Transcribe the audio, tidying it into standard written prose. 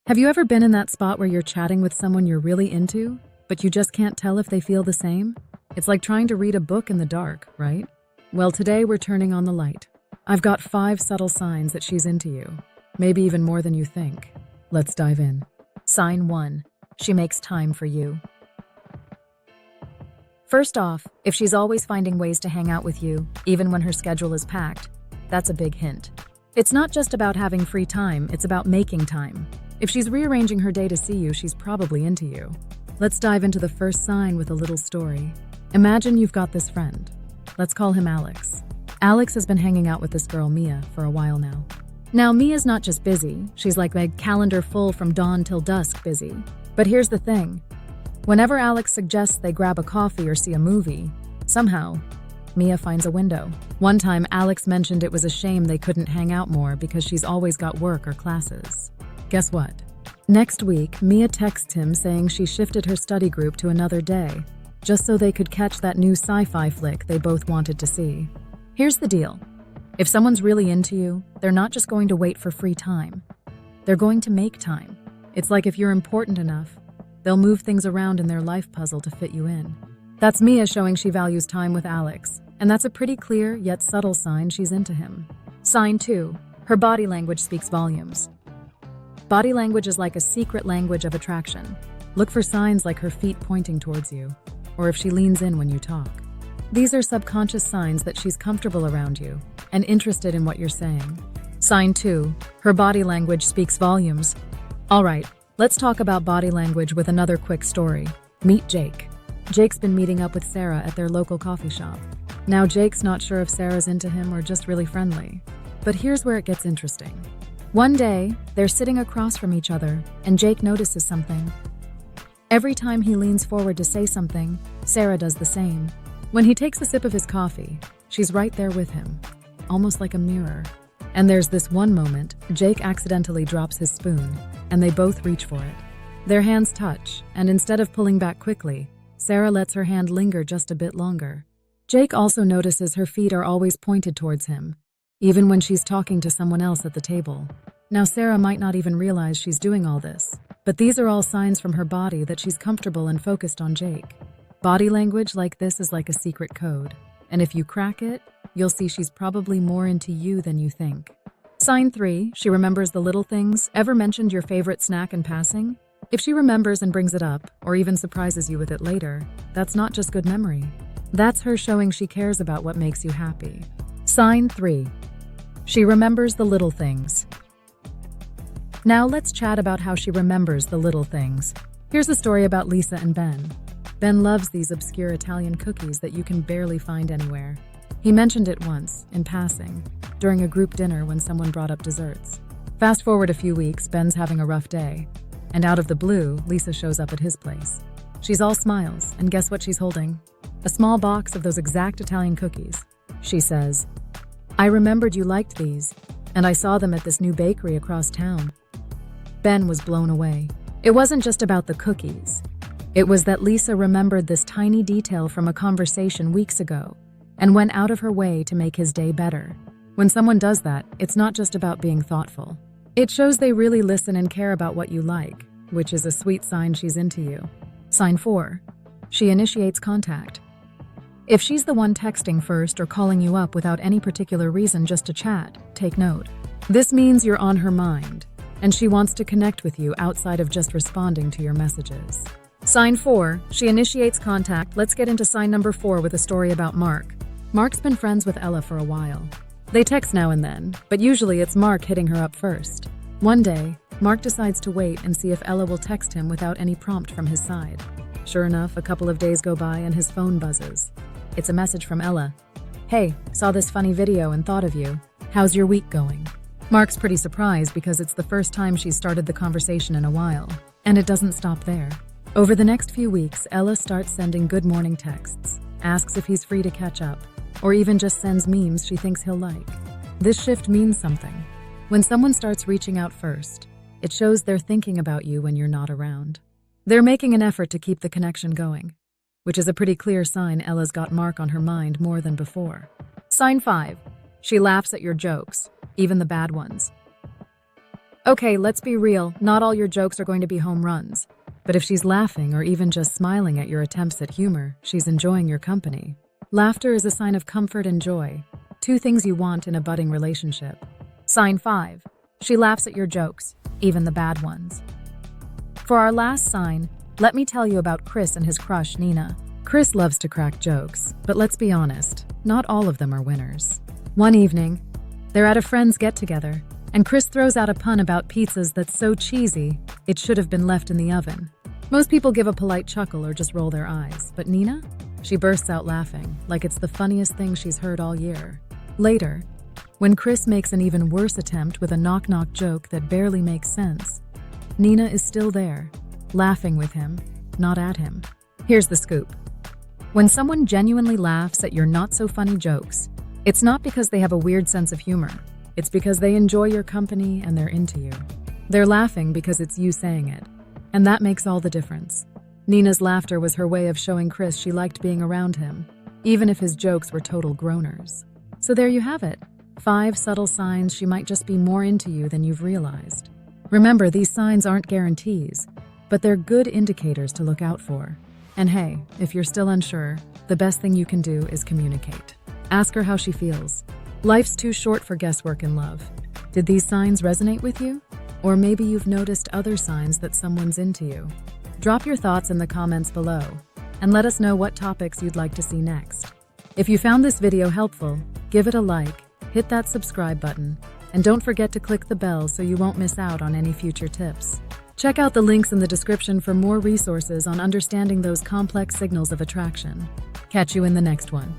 Have you ever been in that spot where you're chatting with someone you're really into, but you just can't tell if they feel the same? It's like trying to read a book in the dark, right? Well, today we're turning on the light. I've got 5 subtle signs that she's into you, maybe even more than you think. Let's dive in. Sign 1. She makes time for you. First off, if she's always finding ways to hang out with you, even when her schedule is packed, that's a big hint. It's not just about having free time, it's about making time. If she's rearranging her day to see you, she's probably into you. Let's dive into the first sign with a little story. Imagine you've got this friend. Let's call him Alex. Alex has been hanging out with this girl, Mia, for a while now. Now, Mia's not just busy, she's like a calendar full from dawn till dusk busy. But here's the thing. Whenever Alex suggests they grab a coffee or see a movie, somehow, Mia finds a window. One time, Alex mentioned it was a shame they couldn't hang out more because she's always got work or classes. Guess what? Next week, Mia texts him saying she shifted her study group to another day, just so they could catch that new sci-fi flick they both wanted to see. Here's the deal. If someone's really into you, they're not just going to wait for free time. They're going to make time. It's like if you're important enough, they'll move things around in their life puzzle to fit you in. That's Mia showing she values time with Alex, and that's a pretty clear yet subtle sign she's into him. Sign 2. Her body language speaks volumes. Body language is like a secret language of attraction. Look for signs like her feet pointing towards you, or if she leans in when you talk. These are subconscious signs that she's comfortable around you and interested in what you're saying. Sign 2. Her body language speaks volumes. All right, let's talk about body language with another quick story. Meet Jake. Jake's been meeting up with Sarah at their local coffee shop. Now, Jake's not sure if Sarah's into him or just really friendly. But here's where it gets interesting. One day, they're sitting across from each other, and Jake notices something. Every time he leans forward to say something, Sarah does the same. When he takes a sip of his coffee, she's right there with him, almost like a mirror. And there's this one moment, Jake accidentally drops his spoon, and they both reach for it. Their hands touch, and instead of pulling back quickly, Sarah lets her hand linger just a bit longer. Jake also notices her feet are always pointed towards him, even when she's talking to someone else at the table. Now, Sarah might not even realize she's doing all this, but these are all signs from her body that she's comfortable and focused on Jake. Body language like this is like a secret code, and if you crack it, you'll see she's probably more into you than you think. Sign 3, she remembers the little things. Ever mentioned your favorite snack in passing? If she remembers and brings it up, or even surprises you with it later, that's not just good memory. That's her showing she cares about what makes you happy. Sign 3. She remembers the little things. Now let's chat about how she remembers the little things. Here's a story about Lisa and Ben. Ben loves these obscure Italian cookies that you can barely find anywhere. He mentioned it once, in passing, during a group dinner when someone brought up desserts. Fast forward a few weeks, Ben's having a rough day, and out of the blue, Lisa shows up at his place. She's all smiles, and guess what she's holding? A small box of those exact Italian cookies. She says, "I remembered you liked these, and I saw them at this new bakery across town." Ben was blown away. It wasn't just about the cookies. It was that Lisa remembered this tiny detail from a conversation weeks ago and went out of her way to make his day better. When someone does that, it's not just about being thoughtful. It shows they really listen and care about what you like, which is a sweet sign she's into you. Sign 4. She initiates contact. If she's the one texting first or calling you up without any particular reason just to chat, take note. This means you're on her mind, and she wants to connect with you outside of just responding to your messages. Sign 4. She initiates contact. Let's get into sign number 4 with a story about Mark. Mark's been friends with Ella for a while. They text now and then, but usually it's Mark hitting her up first. One day, Mark decides to wait and see if Ella will text him without any prompt from his side. Sure enough, a couple of days go by and his phone buzzes. It's a message from Ella. "Hey, saw this funny video and thought of you. How's your week going?" Mark's pretty surprised because it's the first time she's started the conversation in a while, and it doesn't stop there. Over the next few weeks, Ella starts sending good morning texts, asks if he's free to catch up, or even just sends memes she thinks he'll like. This shift means something. When someone starts reaching out first, it shows they're thinking about you when you're not around. They're making an effort to keep the connection going, which is a pretty clear sign Ella's got Mark on her mind more than before. Sign 5. She laughs at your jokes, even the bad ones. Okay, let's be real, not all your jokes are going to be home runs. But if she's laughing or even just smiling at your attempts at humor, she's enjoying your company. Laughter is a sign of comfort and joy, two things you want in a budding relationship. Sign 5. She laughs at your jokes, even the bad ones. For our last sign, let me tell you about Chris and his crush, Nina. Chris loves to crack jokes, but let's be honest, not all of them are winners. One evening, they're at a friend's get-together, and Chris throws out a pun about pizzas that's so cheesy, it should have been left in the oven. Most people give a polite chuckle or just roll their eyes, but Nina? She bursts out laughing, like it's the funniest thing she's heard all year. Later, when Chris makes an even worse attempt with a knock-knock joke that barely makes sense, Nina is still there, laughing with him, not at him. Here's the scoop. When someone genuinely laughs at your not-so-funny jokes, it's not because they have a weird sense of humor. It's because they enjoy your company and they're into you. They're laughing because it's you saying it, and that makes all the difference. Nina's laughter was her way of showing Chris she liked being around him, even if his jokes were total groaners. So there you have it, 5 subtle signs she might just be more into you than you've realized. Remember, these signs aren't guarantees, but they're good indicators to look out for. And hey, if you're still unsure, the best thing you can do is communicate. Ask her how she feels. Life's too short for guesswork in love. Did these signs resonate with you? Or maybe you've noticed other signs that someone's into you. Drop your thoughts in the comments below, and let us know what topics you'd like to see next. If you found this video helpful, give it a like, hit that subscribe button, and don't forget to click the bell so you won't miss out on any future tips. Check out the links in the description for more resources on understanding those complex signals of attraction. Catch you in the next one.